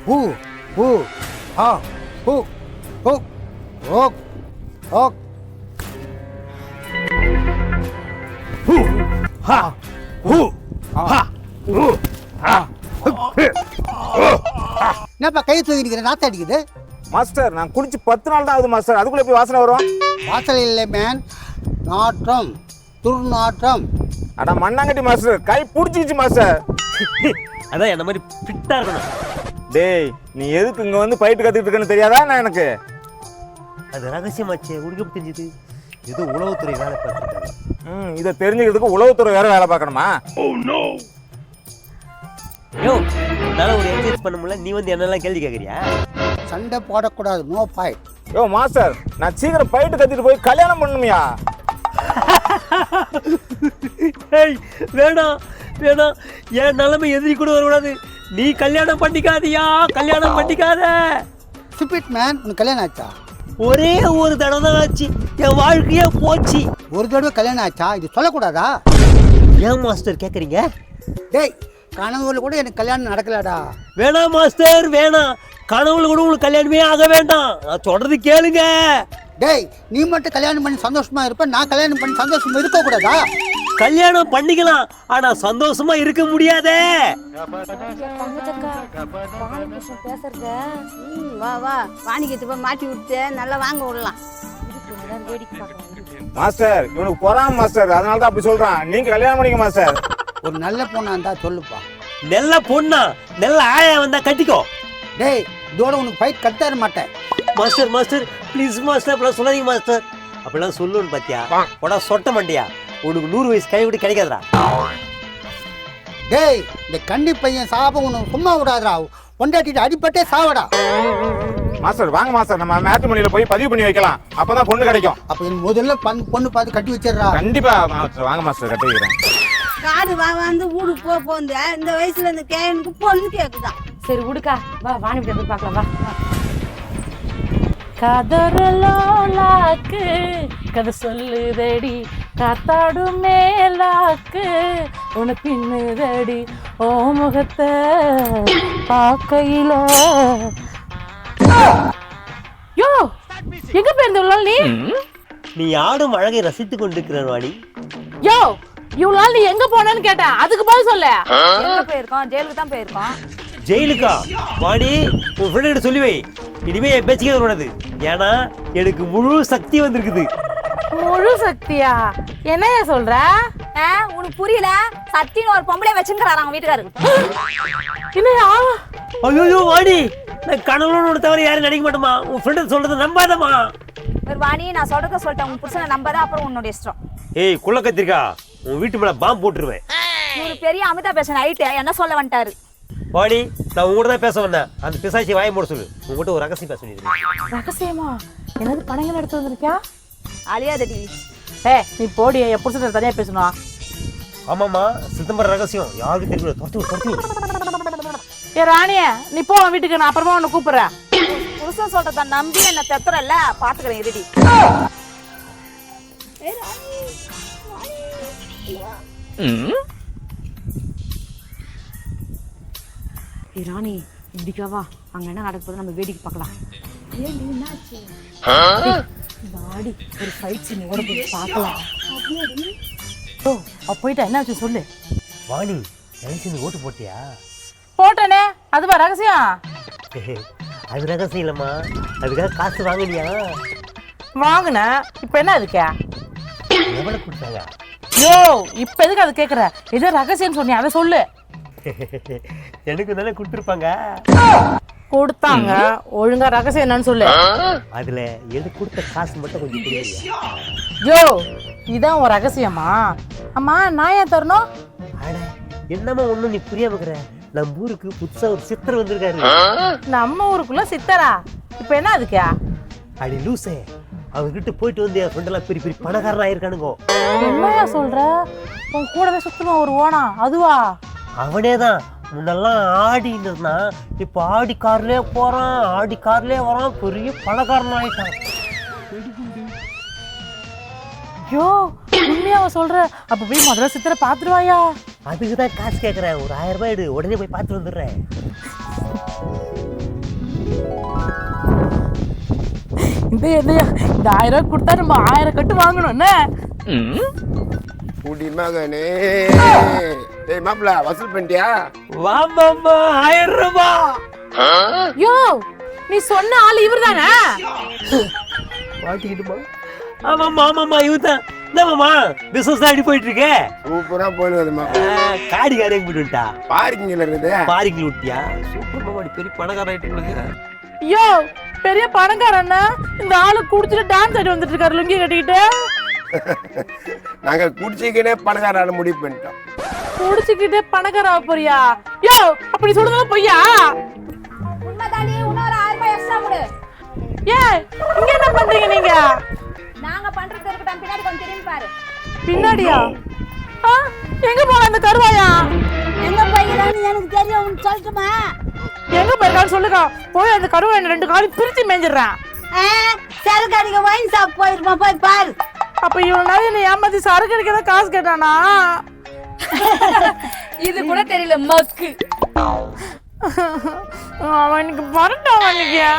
Who who ஹா who who okay okay who ஹா who ஹா ஹூ ஹா. என்னப்பா கை தூக்கிட்டு நாத்த அடிக்குது? மாஸ்டர் நான் குடிச்சு 10 நாள் தான் ஆகுது மாஸ்டர், அதுக்குள்ள எப்படி வாசனை வரும்? வாசல் இல்லை மேன், நாற்றம், துர்நாற்றம். அட மண்ணாங்கட்டி மாஸ்டர், கை பிடிச்சிச்சு மாஸ்டர். அதான் என்ன மாதிரி ஃபிட்டா இருக்கணும். டேய் நீ எதுக்கு இங்க வந்து பயிட்டு கத்துக்கிட்டு இருக்கன்னு தெரியாதா நான் எனக்கு? அது ரகசியமாச்சே, உனக்கு எப்படி தெரிஞ்சது? ஏதோ உளவுத்துறை வேலை பார்த்துருக்காங்க. இதை தெரிஞ்சுக்கிறதுக்கு உளவுத்துறை வேற வேலை பார்க்கணுமா? யோ, என்னால ஒரு எக்ஸசைஸ் பண்ண முடியல, நீ வந்து என்னெல்லாம் கேள்வி கேட்குறியா? சண்டை போடக்கூடாது, நோ பாயிண்ட். யோ மாஸ்டர், நான் சீக்கிரம் பயிட்டு கத்திட்டு போய் கல்யாணம் பண்ணணுமியா? ஏய் வேணாம் வேணாம், என் நிலைமை எதிரி கூட வரக்கூடாது. நீ கல்யாணம் பண்ணிக்காதியா, கல்யாணம் பண்ணிக்காத. ஸ்டூபிட் மேன், உனக்கு கல்யாணம் ஆச்சா? ஒரே ஒரு தடவை தான் ஆச்சு, என் வாழ்க்கையே போச்சு. ஒரு தடவை கல்யாணம் ஆச்சா? இது சொல்லக்கூடாதா? ஏன் மாஸ்டர் கேட்குறீங்க? டேய், கனவுல கூட எனக்கு கல்யாணம் நடக்கலடா. வேணாம் மாஸ்டர் வேணாம், கனவுல கூட உங்களுக்கு கல்யாணமே ஆக வேண்டாம். நான் சொல்றது கேளுங்க. டேய், நீ மட்டும் கல்யாணம் பண்ணி சந்தோஷமா இருப்ப, நான் கல்யாணம் பண்ணி சந்தோஷமா இருக்க கூடாதா? கல்யாணம் பண்ணிக்கலாம், ஆனா சந்தோஷமா இருக்க முடியாதே. வா வா, வாணிகத்து போய் மாட்டி விட்டு நல்லா வாங்க விடலாம். மாஸ்டர் இவனுக்கு பொறாம மாஸ்டர், அதனால தான் அப்படி சொல்றான். நீங்க கல்யாணம் பண்ணிக்க மாஸ்டர். ஒரு நல்ல பொண்ணா இருந்தா சொல்லுப்பா. நல்ல பொண்ணா, நல்ல ஆயா வந்தா கட்டிக்கோ. டேய், இதோட உனக்கு ஃபைட் கட்டற மாட்டேன். மாஸ்டர் மாஸ்டர் ப்ளீஸ் மாஸ்டர், அப்படிலாம் சொல்லாதீங்க மாஸ்டர். அப்படிலாம் சொல்லுன்னு பாத்தியா, போடா சொட்ட மாட்டியா, உனக்கு 100 வயசு கை விட்டு கிடைக்காதரா. டேய், இந்த கன்னி பையன் சாபம் உனக்கு சும்மா விடாதடா, பொண்டாட்டிட்டு அடிப்பட்டே சாவடா. மாஸ்டர் வாங்க மாஸ்டர், நம்ம மேட்ரிமோனியில போய் பதிவு பண்ணி வைக்கலாம், அப்பதான் பொண்ணு கிடைக்கும். அப்ப எனக்கு முதல்ல பொண்ணு பார்த்து கட்டி வச்சிடுறா. கண்டிப்பா மாஸ்டர், வாங்க மாஸ்டர் கட்டி வைக்கிறேன். காடு வா வந்து ஊருக்கு போந்த இந்த வயசுல இந்த கேனுக்கு பொண்ணு கேக்குதான். சரி உடுக்கா, வா வாணி கிட்ட போய் பார்க்கலாம் வா. கதறலோலாக்கு கதை சொல்லுதடி, காத்தாடு மேலாக்கு உன பின்னுதடி, ஓ முகத்தை பார்க்கையில. யோ, எங்க போயிருந்த நீ? நீ ஆடும் அழகை ரசித்து கொண்டிருக்கிற வாணி. யோ, இவ்வளவு நாள் நீ எங்க போனேன்னு கேட்டேன், அதுக்கு பதில் சொல்ல. எங்க போயிருக்கோம்? ஜெயிலுக்கு தான் போயிருக்கோம். ஜெயிலுக்கா? வாணி, உன் ஃப்ரெண்ட் சொல்லி வை, இனிமே என் பேச்சுக்கே கூடாது. ஏன்னா எனக்கு முழு சக்தி வந்திருக்குது. முழு சக்தியா? என்னைய சொல்ற? உனக்கு புரியல? சத்தின்னு ஒரு பொம்பளை வச்சுக்கிறாரு அவங்க வீட்டுக்காரு. என்னையா? ஐயோ வாணி, நான் கனவுல தவிர யாரும் நினைக்க மாட்டோமா, உன் ஃப்ரெண்ட் சொல்றதை நம்பாதமா. ஒரு வாணி, நான் சொல்றத சொல்லிட்டேன், உன் புருஷனை நம்பாத, அப்புறம் உன்னோட இஷ்டம். ஏய் குள்ள கத்திரிக்கா, உன் வீட்டு மேல பாம்பு போட்டுருவேன். ஒரு பெரிய அமிதாப் பச்சன் ஆயிட்டு என்ன சொல்ல வந்துட்டாரு. வாணி, நான் உங்ககிட்ட தான் பேச வந்தேன், அந்த பிசாச்சி வாயை மூட சொல்லு. உங்ககிட்ட ஒரு ரகசியம் பேச வேண்டியது. ரகசியமா? என்னது பணங்கள் எடுத்து வந்திருக்கியா? அழியாதடி. நீ போடி, என் புருஷனை தனியா பேசணும். ஆமாமா, சிதம்பரம் ரகசியம் யாருக்கு தெரியல. தொட்டு ஏ ராணிய, நீ போ வீட்டுக்கு, நான் அப்புறமா உன்னை கூப்பிடுறேன். புருஷன் சொல்றத நம்பி என்ன தெத்துறல்ல, பாத்துக்கிறேன் இருடி. ராணி இப்படிக்காவா, அங்க என்ன நடக்க போது நம்ம வேடிக்கை பார்க்கலாம். வாடி, ஒரு ஃபைட் சீன் ஓட போய் பார்க்கலாம். ஓ, போயிட்டா என்னாச்சு சொல்லு. வாணி, எலெக்ஷன் ஓட்டு போட்டியா? போட்டனே, அதுவா ரகசியம்? அது ரகசியம் இல்லம்மா, அதுக்காக காசு வாங்கினியா? வாங்கின, இப்ப என்ன அதுக்கா? எவ்வளவு கொடுத்தாங்க? யோ, இப்ப எதுக்கு அது கேக்குற? ஏதோ ரகசியம் சொன்னியா, அதை சொல்லு. எனக்கு தானே கொடுத்துருப்பாங்க. கொடுத்தாங்க, ஒழுங்கா ரகசியம் என்னன்னு சொல்லு. அதுல எது கொடுத்த காசு மட்டும் கொஞ்சம் புரியலையா? யோ, இதான் ஒரு ரகசியமா? அம்மா, நான் ஏன் தரணும்? அட என்னம்மா ஒண்ணும் நீ புரியாம இருக்கிற, நம்ம ஊருக்கு புதுசா ஒரு சித்தர் வந்திருக்காரு. நம்ம ஊருக்குள்ள சித்தரா? இப்ப என்ன அதுக்கா? அடி லூசே, அவர்கிட்ட போயிட்டு வந்து என் ஃப்ரெண்டெல்லாம் பெரிய பெரிய பணக்காரன் ஆயிருக்கானுங்க. என்னையா சொல்ற? உன் கூடவே சுத்தமா ஒரு ஓனா, அதுவா? அவனேதான். முன்னெல்லாம் ஆடின்னு இருந்தான், இப்ப ஆடி கார்லயே போறான், ஆடி கார்லயே வரான், பெரிய பணக்காரன் ஆயிட்டான். யோ, உண்மையாவ சொல்ற? அப்ப போய் முதல்ல சித்தரை பாத்துருவாயா? அதுக்குதான் காசு கேட்கறேன், ஒரு 1000 ரூபாய் எடு, உடனே போய் பார்த்து வந்துடுறேன். இந்த 1000 கொடுத்தா நம்ம 1000 கட்டு வாங்கணும் என்ன? குடிமகனே டேய் மாப்ள வசூல் பண்ணிட்டியா? வா மாமா 1000 ரூபாய். யோ நீ சொன்ன ஆள் இவர்தானே? மாட்டிக்கிட்டுமா? ஆமாம்மா ஆமாம்மா இவர்தான். என்ன மாமா பிசினஸ் தான் போயிட்டு இருக்கு? சூப்பரா போயிடுது மாப்ள. காடி காரையும் போயிட்டு விட்டா பார்க்கிங்ல இருக்குது. பாரிக்கில் விட்டியா? சூப்பர் மாமா பெரிய பணக்கார ஆயிட்டு இருக்கு. யோ பெரிய பணக்காரன்னா இந்த ஆளு குடிச்சிட்டு டான்ஸ் ஆடி வந்துட்டு இருக்காரு லுங்கி கட்டிக்கிட்டு. நாங்க குடிச்சிக்கினே பணக்காரான முடிவு பண்ணிட்டோம். குடிச்சிக்கிட்டே பணக்கார போறியா? யோ அப்படி சொல்றதா பொய்யா? உண்மைதானே? இன்னொரு 1000 ரூபாய் எக்ஸ்ட்ரா கொடு. ஏ இங்க என்ன பண்றீங்க நீங்க? நாங்க பண்றது இருக்கட்டும், பின்னாடி கொஞ்சம் திரும்பி பாரு. பின்னாடியா? எங்க போன இந்த கருவாயா? எங்க போய்கிறான்னு எனக்கு தெரியும், உனக்கு சொல்லட்டுமா? எங்க போயிருக்கான்னு சொல்லுங்க. போய் அந்த கருவாயை 2 காலையும் பிரிச்சு மேஞ்சிடுறேன். சரக்கு அடிக்க வைன் ஷாப் போயிருப்போம், போய் பாரு. அப்ப இவ்வளவு நாள் என்ன ஏமாத்தி சரக்கு அடிக்கதான் காசு கேட்டானா? இது கூட தெரியல மக்கு. அவனுக்கு பரட்டான் அவனுக்கு.